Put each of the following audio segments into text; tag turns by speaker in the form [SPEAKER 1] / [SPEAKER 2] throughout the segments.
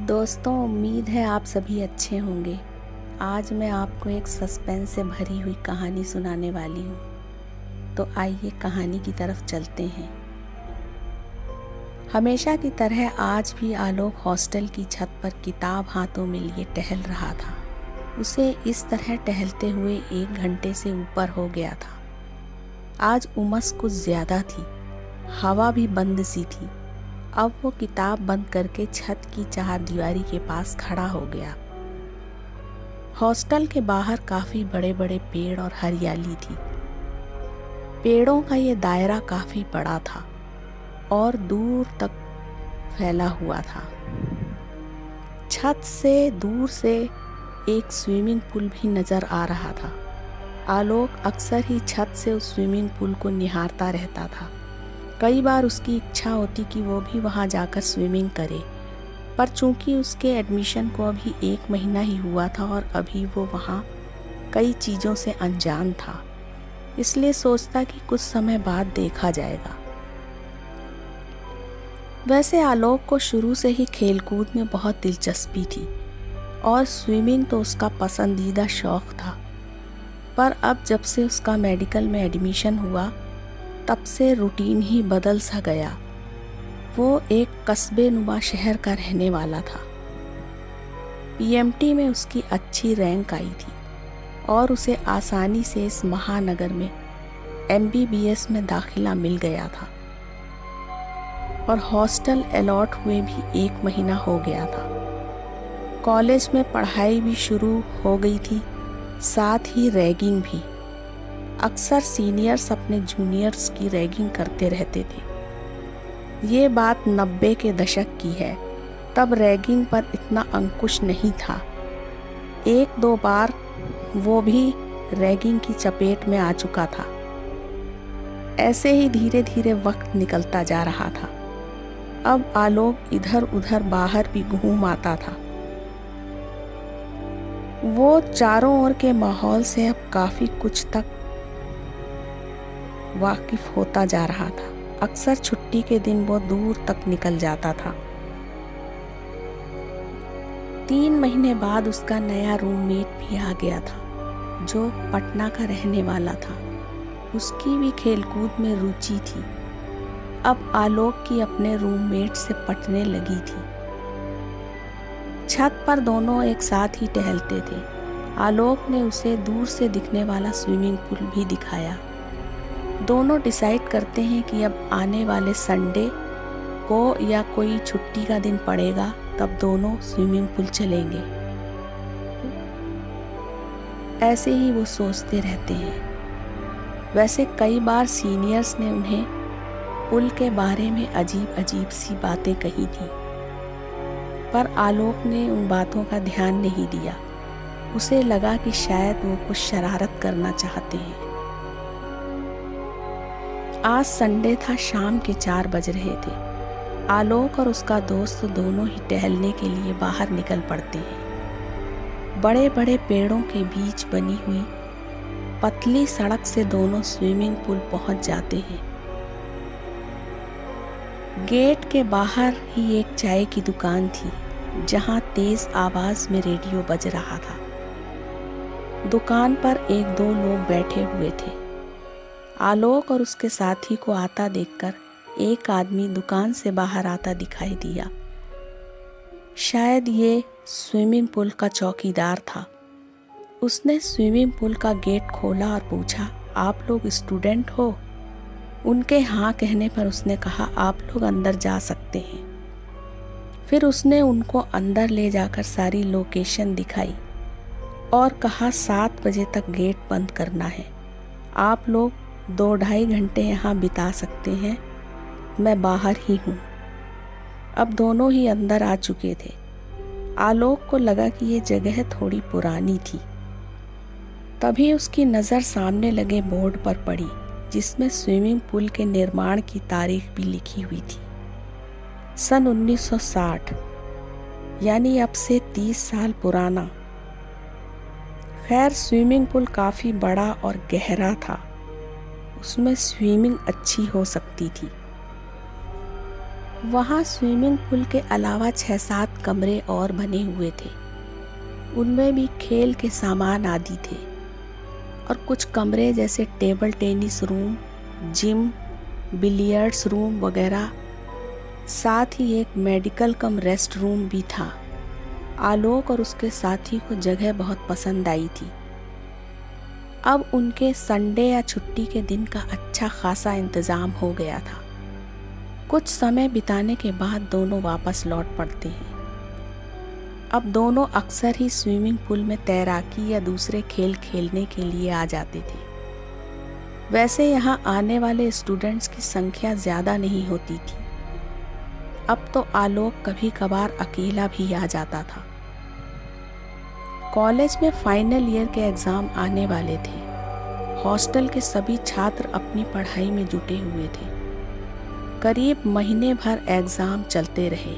[SPEAKER 1] दोस्तों, उम्मीद है आप सभी अच्छे होंगे। आज मैं आपको एक सस्पेंस से भरी हुई कहानी सुनाने वाली हूँ। तो आइए कहानी की तरफ चलते हैं। हमेशा की तरह आज भी आलोक हॉस्टल की छत पर किताब हाथों में लिए टहल रहा था। उसे इस तरह टहलते हुए 1 घंटे से ऊपर हो गया था। आज उमस कुछ ज़्यादा थी, हवा भी बंद सी थी। अब वो किताब बंद करके छत की चारदीवारी के पास खड़ा हो गया। हॉस्टल के बाहर काफ़ी बड़े बड़े पेड़ और हरियाली थी। पेड़ों का ये दायरा काफ़ी बड़ा था और दूर तक फैला हुआ था। छत से दूर से एक स्विमिंग पूल भी नज़र आ रहा था। आलोक अक्सर ही छत से उस स्विमिंग पूल को निहारता रहता था। कई बार उसकी इच्छा होती कि वो भी वहाँ जाकर स्विमिंग करे, पर चूंकि उसके एडमिशन को अभी 1 महीना ही हुआ था और अभी वो वहाँ कई चीज़ों से अनजान था, इसलिए सोचता कि कुछ समय बाद देखा जाएगा। वैसे आलोक को शुरू से ही खेलकूद में बहुत दिलचस्पी थी और स्विमिंग तो उसका पसंदीदा शौक था। पर अब जब से उसका मेडिकल में एडमिशन हुआ, तब से रूटीन ही बदल सा गया। वो एक कस्बे नुमा शहर का रहने वाला था। पीएमटी में उसकी अच्छी रैंक आई थी और उसे आसानी से इस महानगर में एमबीबीएस में दाखिला मिल गया था और हॉस्टल अलॉट हुए भी 1 महीना हो गया था। कॉलेज में पढ़ाई भी शुरू हो गई थी, साथ ही रैगिंग भी। अक्सर सीनियर्स अपने जूनियर्स की रैगिंग करते रहते थे। ये बात 90 के दशक की है। तब रैगिंग पर इतना अंकुश नहीं था। 1-2 बार वो भी रैगिंग की चपेट में आ चुका था। ऐसे ही धीरे धीरे वक्त निकलता जा रहा था। अब आलोक इधर उधर बाहर भी घूम आता था। वो चारों ओर के माहौल से अब काफ़ी कुछ तक वाकिफ होता जा रहा था। अक्सर छुट्टी के दिन वो दूर तक निकल जाता था। 3 महीने बाद उसका नया रूममेट भी आ गया था, जो पटना का रहने वाला था। उसकी भी खेलकूद में रुचि थी। अब आलोक की अपने रूममेट से पटने लगी थी। छत पर दोनों एक साथ ही टहलते थे। आलोक ने उसे दूर से दिखने वाला स्विमिंग पूल भी दिखाया। दोनों डिसाइड करते हैं कि अब आने वाले संडे को या कोई छुट्टी का दिन पड़ेगा, तब दोनों स्विमिंग पूल चलेंगे। ऐसे ही वो सोचते रहते हैं। वैसे कई बार सीनियर्स ने उन्हें पूल के बारे में अजीब अजीब सी बातें कही थी, पर आलोक ने उन बातों का ध्यान नहीं दिया। उसे लगा कि शायद वो कुछ शरारत करना चाहते हैं। आज संडे था, शाम के 4 बज रहे थे। आलोक और उसका दोस्त दोनों ही टहलने के लिए बाहर निकल पड़ते हैं। बड़े बड़े पेड़ों के बीच बनी हुई पतली सड़क से दोनों स्विमिंग पूल पहुंच जाते हैं। गेट के बाहर ही एक चाय की दुकान थी, जहां तेज आवाज में रेडियो बज रहा था। दुकान पर 1-2 लोग बैठे हुए थे। आलोक और उसके साथी को आता देखकर एक आदमी दुकान से बाहर आता दिखाई दिया। शायद ये स्विमिंग पूल का चौकीदार था। उसने स्विमिंग पूल का गेट खोला और पूछा, आप लोग स्टूडेंट हो? उनके हाँ कहने पर उसने कहा, आप लोग अंदर जा सकते हैं। फिर उसने उनको अंदर ले जाकर सारी लोकेशन दिखाई और कहा 7 बजे तक गेट बंद करना है। आप लोग 2-2.5 घंटे यहाँ बिता सकते हैं, मैं बाहर ही हूँ। अब दोनों ही अंदर आ चुके थे। आलोक को लगा कि ये जगह थोड़ी पुरानी थी। तभी उसकी नज़र सामने लगे बोर्ड पर पड़ी, जिसमें स्विमिंग पूल के निर्माण की तारीख भी लिखी हुई थी। सन 1960, यानी अब से 30 साल पुराना। खैर, स्विमिंग पूल काफ़ी बड़ा और गहरा था। उसमें स्विमिंग अच्छी हो सकती थी। वहाँ स्विमिंग पूल के अलावा 6-7 कमरे और बने हुए थे। उनमें भी खेल के सामान आदि थे और कुछ कमरे जैसे table tennis room, gym, billiards room वगैरह। साथ ही एक मेडिकल कम रेस्ट रूम भी था। आलोक और उसके साथी को जगह बहुत पसंद आई थी। अब उनके संडे या छुट्टी के दिन का अच्छा खासा इंतज़ाम हो गया था। कुछ समय बिताने के बाद दोनों वापस लौट पड़ते हैं। अब दोनों अक्सर ही स्विमिंग पूल में तैराकी या दूसरे खेल खेलने के लिए आ जाते थे। वैसे यहाँ आने वाले स्टूडेंट्स की संख्या ज़्यादा नहीं होती थी। अब तो आलोक कभी कभार अकेला भी आ जाता था। कॉलेज में फाइनल ईयर के एग्ज़ाम आने वाले थे। हॉस्टल के सभी छात्र अपनी पढ़ाई में जुटे हुए थे। करीब महीने भर एग्ज़ाम चलते रहे।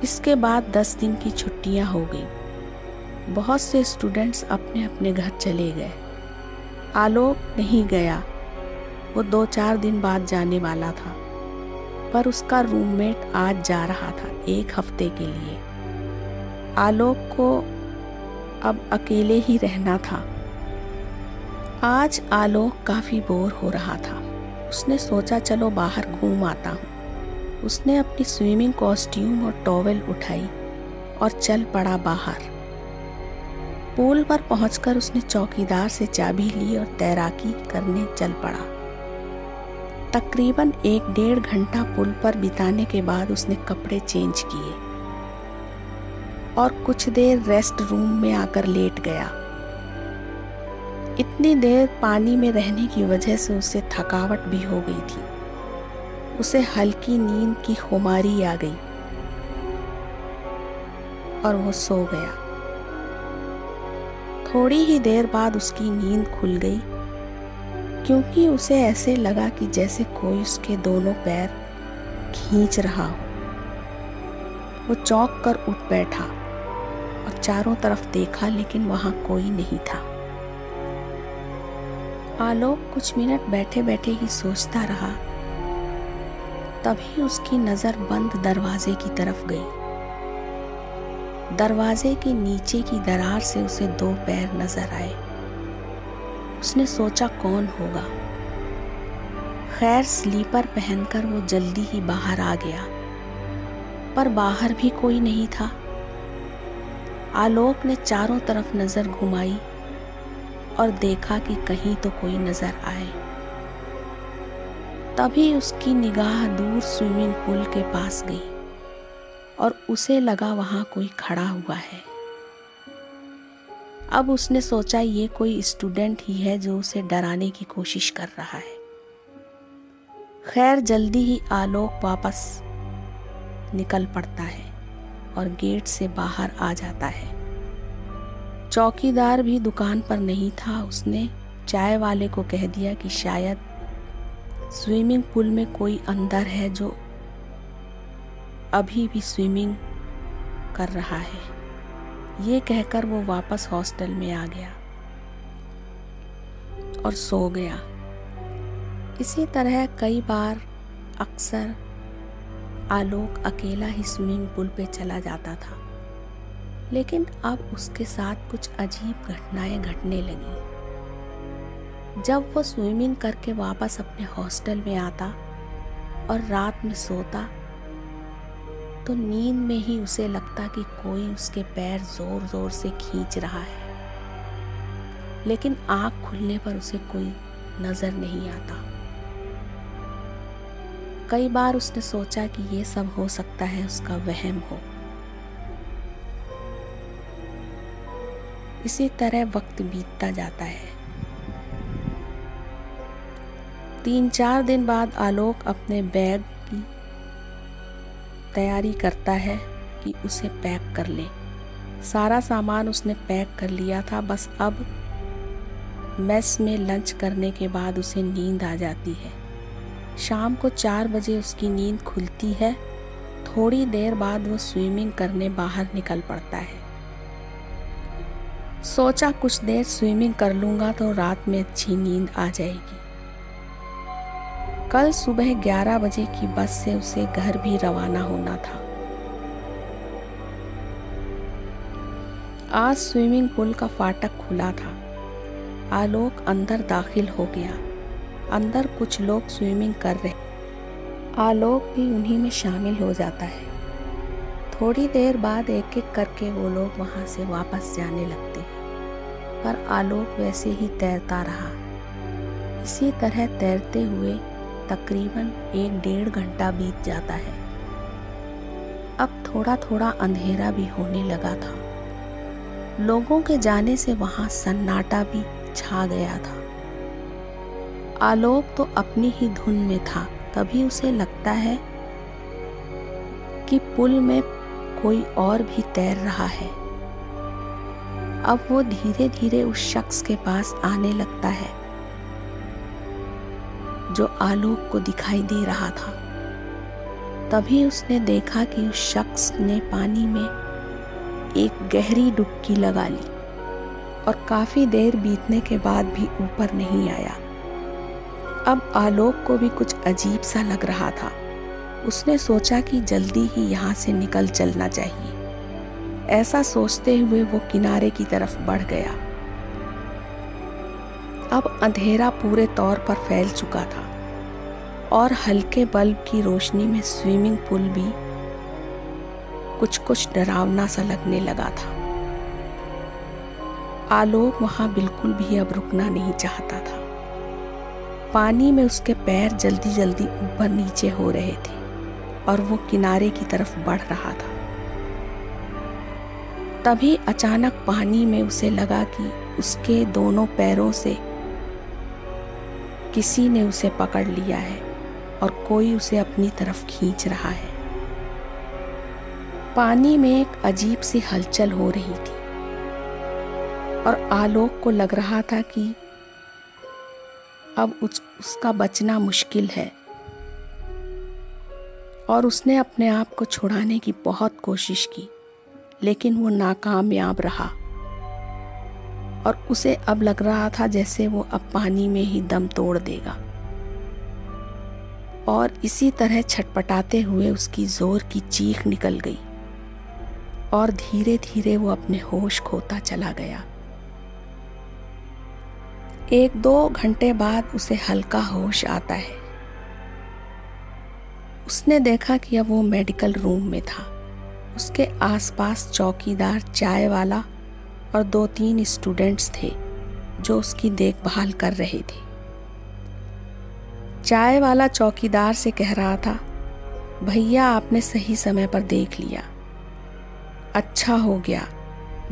[SPEAKER 1] इसके बाद 10 दिन की छुट्टियां हो गई। बहुत से स्टूडेंट्स अपने अपने घर चले गए। आलोक नहीं गया। वो 2-4 दिन बाद जाने वाला था, पर उसका रूममेट आज जा रहा था 1 हफ्ते के लिए। आलोक को अब अकेले ही रहना था। आज आलोक काफ़ी बोर हो रहा था। उसने सोचा चलो बाहर घूम आता हूँ। उसने अपनी स्विमिंग कॉस्ट्यूम और टॉवेल उठाई और चल पड़ा बाहर। पूल पर पहुंचकर उसने चौकीदार से चाबी ली और तैराकी करने चल पड़ा। तकरीबन 1-1.5 घंटा पुल पर बिताने के बाद उसने कपड़े चेंज किए और कुछ देर रेस्ट रूम में आकर लेट गया। इतनी देर पानी में रहने की वजह से उसे थकावट भी हो गई थी। उसे हल्की नींद की खुमारी आ गई और वो सो गया। थोड़ी ही देर बाद उसकी नींद खुल गई, क्योंकि उसे ऐसे लगा कि जैसे कोई उसके दोनों पैर खींच रहा हो। वो चौंक कर उठ बैठा और चारों तरफ देखा, लेकिन वहां कोई नहीं था। आलोक कुछ मिनट बैठे बैठे ही सोचता रहा। तभी उसकी नज़र बंद दरवाजे की तरफ गई। दरवाजे के नीचे की दरार से उसे 2 पैर नजर आए। उसने सोचा कौन होगा। खैर स्लीपर पहनकर वो जल्दी ही बाहर आ गया, पर बाहर भी कोई नहीं था। आलोक ने चारों तरफ नजर घुमाई और देखा कि कहीं तो कोई नजर आए। तभी उसकी निगाह दूर स्विमिंग पूल के पास गई और उसे लगा वहां कोई खड़ा हुआ है। अब उसने सोचा ये कोई स्टूडेंट ही है जो उसे डराने की कोशिश कर रहा है। खैर जल्दी ही आलोक वापस निकल पड़ता है और गेट से बाहर आ जाता है। चौकीदार भी दुकान पर नहीं था। उसने चाय वाले को कह दिया कि शायद स्विमिंग पूल में कोई अंदर है जो अभी भी स्विमिंग कर रहा है। ये कहकर वो वापस हॉस्टल में आ गया और सो गया। इसी तरह कई बार अक्सर आलोक अकेला ही स्विमिंग पूल पे चला जाता था, लेकिन अब उसके साथ कुछ अजीब घटनाएं घटने लगी। जब वो स्विमिंग करके वापस अपने हॉस्टल में आता और रात में सोता, तो नींद में ही उसे लगता कि कोई उसके पैर जोर जोर से खींच रहा है, लेकिन आँख खुलने पर उसे कोई नजर नहीं आता। कई बार उसने सोचा कि ये सब हो सकता है उसका वहम हो। इसी तरह वक्त बीतता जाता है। 3-4 दिन बाद आलोक अपने बैग की तैयारी करता है कि उसे पैक कर ले। सारा सामान उसने पैक कर लिया था। बस अब मेस में लंच करने के बाद उसे नींद आ जाती है। शाम को 4 बजे उसकी नींद खुलती है। थोड़ी देर बाद वो स्विमिंग करने बाहर निकल पड़ता है। सोचा कुछ देर स्विमिंग कर लूँगा तो रात में अच्छी नींद आ जाएगी। कल सुबह 11 बजे की बस से उसे घर भी रवाना होना था। आज स्विमिंग पूल का फाटक खुला था। आलोक अंदर दाखिल हो गया। अंदर कुछ लोग स्विमिंग कर रहे। आलोक भी उन्हीं में शामिल हो जाता है। थोड़ी देर बाद एक एक करके वो लोग वहाँ से वापस जाने लगते हैं, पर आलोक वैसे ही तैरता रहा। इसी तरह तैरते हुए तकरीबन 1-1.5 घंटा बीत जाता है। अब थोड़ा थोड़ा अंधेरा भी होने लगा था। लोगों के जाने से वहाँ सन्नाटा भी छा गया था। आलोक तो अपनी ही धुन में था। तभी उसे लगता है कि पुल में कोई और भी तैर रहा है। अब वो धीरे धीरे उस शख्स के पास आने लगता है जो आलोक को दिखाई दे रहा था। तभी उसने देखा कि उस शख्स ने पानी में एक गहरी डुबकी लगा ली और काफी देर बीतने के बाद भी ऊपर नहीं आया। अब आलोक को भी कुछ अजीब सा लग रहा था। उसने सोचा कि जल्दी ही यहाँ से निकल चलना चाहिए। ऐसा सोचते हुए वो किनारे की तरफ बढ़ गया। अब अंधेरा पूरे तौर पर फैल चुका था और हल्के बल्ब की रोशनी में स्विमिंग पूल भी कुछ डरावना सा लगने लगा था। आलोक वहाँ बिल्कुल भी अब रुकना नहीं चाहता था। पानी में उसके पैर जल्दी जल्दी ऊपर नीचे हो रहे थे और वो किनारे की तरफ बढ़ रहा था। तभी अचानक पानी में उसे लगा कि उसके दोनों पैरों से किसी ने उसे पकड़ लिया है और कोई उसे अपनी तरफ खींच रहा है। पानी में एक अजीब सी हलचल हो रही थी और आलोक को लग रहा था कि अब उसका बचना मुश्किल है और उसने अपने आप को छुड़ाने की बहुत कोशिश की, लेकिन वो नाकामयाब रहा और उसे अब लग रहा था जैसे वो अब पानी में ही दम तोड़ देगा। और इसी तरह छटपटाते हुए उसकी जोर की चीख निकल गई और धीरे धीरे वो अपने होश खोता चला गया। 1-2 घंटे बाद उसे हल्का होश आता है। उसने देखा कि अब वो मेडिकल रूम में था। उसके आसपास चौकीदार, चाय वाला और 2-3 स्टूडेंट्स थे जो उसकी देखभाल कर रहे थे। चाय वाला चौकीदार से कह रहा था, भैया आपने सही समय पर देख लिया, अच्छा हो गया,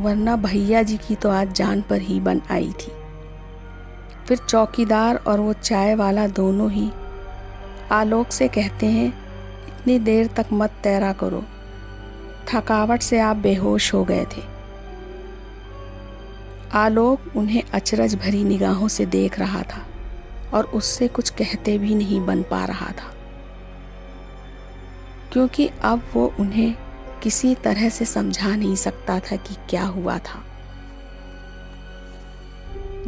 [SPEAKER 1] वरना भैया जी की तो आज जान पर ही बन आई थी। फिर चौकीदार और वो चाय वाला दोनों ही आलोक से कहते हैं, इतनी देर तक मत तैरा करो, थकावट से आप बेहोश हो गए थे। आलोक उन्हें अचरज भरी निगाहों से देख रहा था और उससे कुछ कहते भी नहीं बन पा रहा था, क्योंकि अब वो उन्हें किसी तरह से समझा नहीं सकता था कि क्या हुआ था।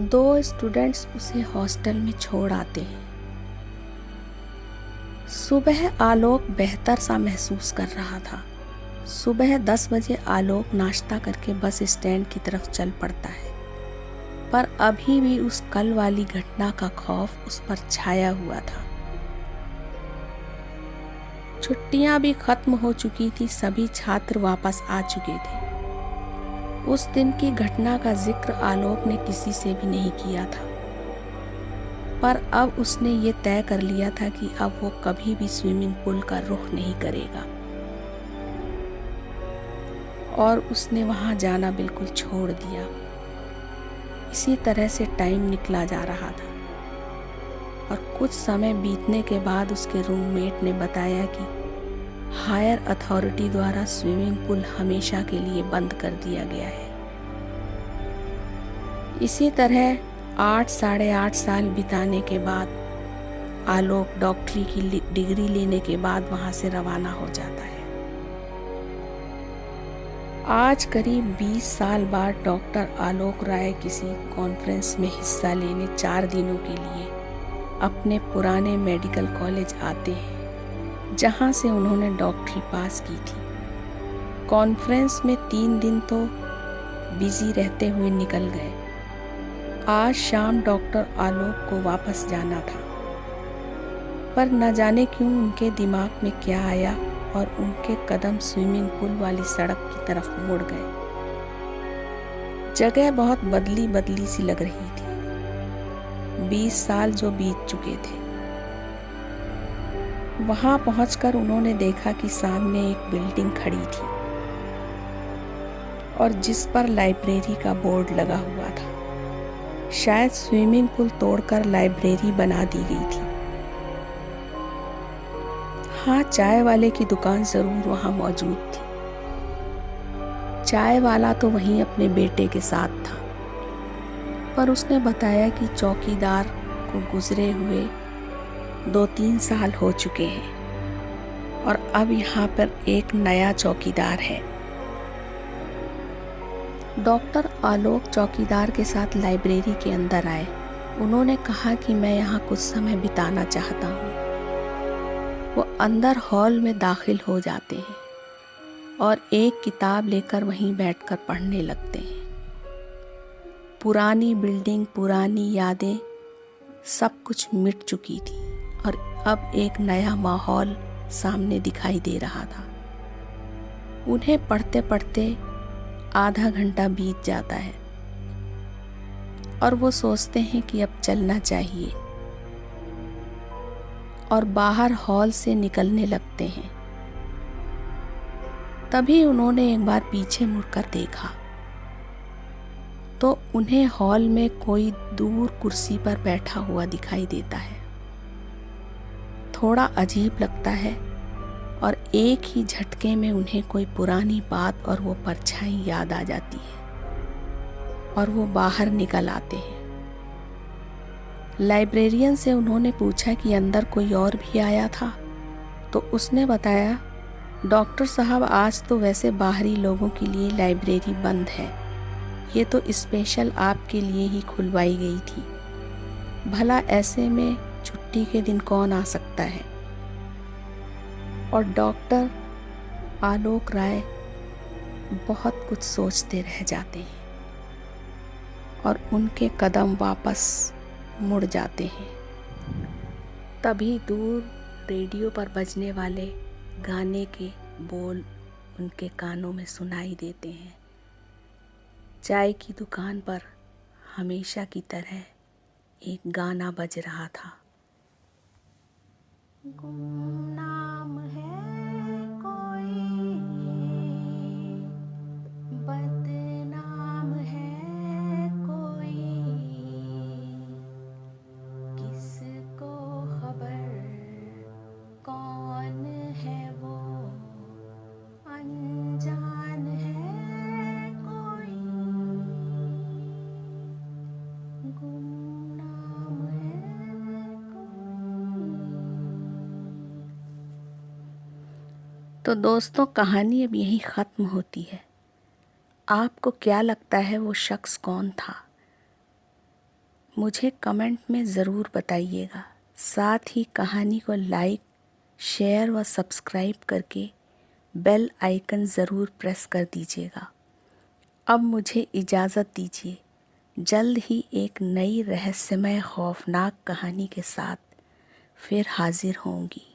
[SPEAKER 1] 2 स्टूडेंट्स उसे हॉस्टल में छोड़ आते हैं। सुबह आलोक बेहतर सा महसूस कर रहा था। सुबह 10 बजे आलोक नाश्ता करके बस स्टैंड की तरफ चल पड़ता है, पर अभी भी उस कल वाली घटना का खौफ उस पर छाया हुआ था। छुट्टियां भी खत्म हो चुकी थी, सभी छात्र वापस आ चुके थे। उस दिन की घटना का जिक्र आलोक ने किसी से भी नहीं किया था, पर अब उसने ये तय कर लिया था कि अब वो कभी भी स्विमिंग पूल का रुख नहीं करेगा और उसने वहां जाना बिल्कुल छोड़ दिया। इसी तरह से टाइम निकला जा रहा था और कुछ समय बीतने के बाद उसके रूममेट ने बताया कि हायर अथॉरिटी द्वारा स्विमिंग पूल हमेशा के लिए बंद कर दिया गया है। इसी तरह 8-8.5 साल बिताने के बाद आलोक डॉक्टरी की डिग्री लेने के बाद वहां से रवाना हो जाता है। आज करीब 20 साल बाद डॉक्टर आलोक राय किसी कॉन्फ्रेंस में हिस्सा लेने 4 दिनों के लिए अपने पुराने मेडिकल कॉलेज आते हैं जहाँ से उन्होंने डॉक्टरी पास की थी। कॉन्फ्रेंस में 3 दिन तो बिजी रहते हुए निकल गए। आज शाम डॉक्टर आलोक को वापस जाना था, पर न जाने क्यों उनके दिमाग में क्या आया और उनके कदम स्विमिंग पूल वाली सड़क की तरफ मुड़ गए। जगह बहुत बदली बदली सी लग रही थी। 20 साल जो बीत चुके थे। वहां पहुंचकर उन्होंने देखा कि सामने एक बिल्डिंग खड़ी थी और जिस पर लाइब्रेरी का बोर्ड लगा हुआ था। शायद स्विमिंग पूल तोड़कर लाइब्रेरी बना दी गई थी। हाँ, चाय वाले की दुकान जरूर वहां मौजूद थी। चाय वाला तो वहीं अपने बेटे के साथ था, पर उसने बताया कि चौकीदार को गुजरे हुए 2-3 साल हो चुके हैं और अब यहाँ पर एक नया चौकीदार है। डॉक्टर आलोक चौकीदार के साथ लाइब्रेरी के अंदर आए। उन्होंने कहा कि मैं यहाँ कुछ समय बिताना चाहता हूँ। वो अंदर हॉल में दाखिल हो जाते हैं और एक किताब लेकर वहीं बैठकर पढ़ने लगते हैं। पुरानी बिल्डिंग, पुरानी यादें, सब कुछ मिट चुकी थी और अब एक नया माहौल सामने दिखाई दे रहा था। उन्हें पढ़ते पढ़ते आधा घंटा बीत जाता है और वो सोचते हैं कि अब चलना चाहिए और बाहर हॉल से निकलने लगते हैं। तभी उन्होंने एक बार पीछे मुड़कर देखा तो उन्हें हॉल में कोई दूर कुर्सी पर बैठा हुआ दिखाई देता है। थोड़ा अजीब लगता है और एक ही झटके में उन्हें कोई पुरानी बात और वो परछाई याद आ जाती है और वो बाहर निकल आते हैं। लाइब्रेरियन से उन्होंने पूछा कि अंदर कोई और भी आया था, तो उसने बताया, डॉक्टर साहब, आज तो वैसे बाहरी लोगों के लिए लाइब्रेरी बंद है। ये तो स्पेशल आपके लिए ही खुलवाई गई थी। भला ऐसे में छुट्टी के दिन कौन आ सकता है। और डॉक्टर आलोक राय बहुत कुछ सोचते रह जाते हैं और उनके कदम वापस मुड़ जाते हैं। तभी दूर रेडियो पर बजने वाले गाने के बोल उनके कानों में सुनाई देते हैं। चाय की दुकान पर हमेशा की तरह एक गाना बज रहा था। गुमनाम है कोई, बदनाम है कोई, किसको खबर कौन है वो, अनजान है कोई, गुमनाम है कोई। तो दोस्तों, कहानी अब यहीं ख़त्म होती है। आपको क्या लगता है वो शख्स कौन था? मुझे कमेंट में ज़रूर बताइएगा। साथ ही कहानी को लाइक, शेयर व सब्सक्राइब करके बेल आइकन ज़रूर प्रेस कर दीजिएगा। अब मुझे इजाज़त दीजिए। जल्द ही एक नई रहस्यमय खौफनाक कहानी के साथ फिर हाजिर होंगी।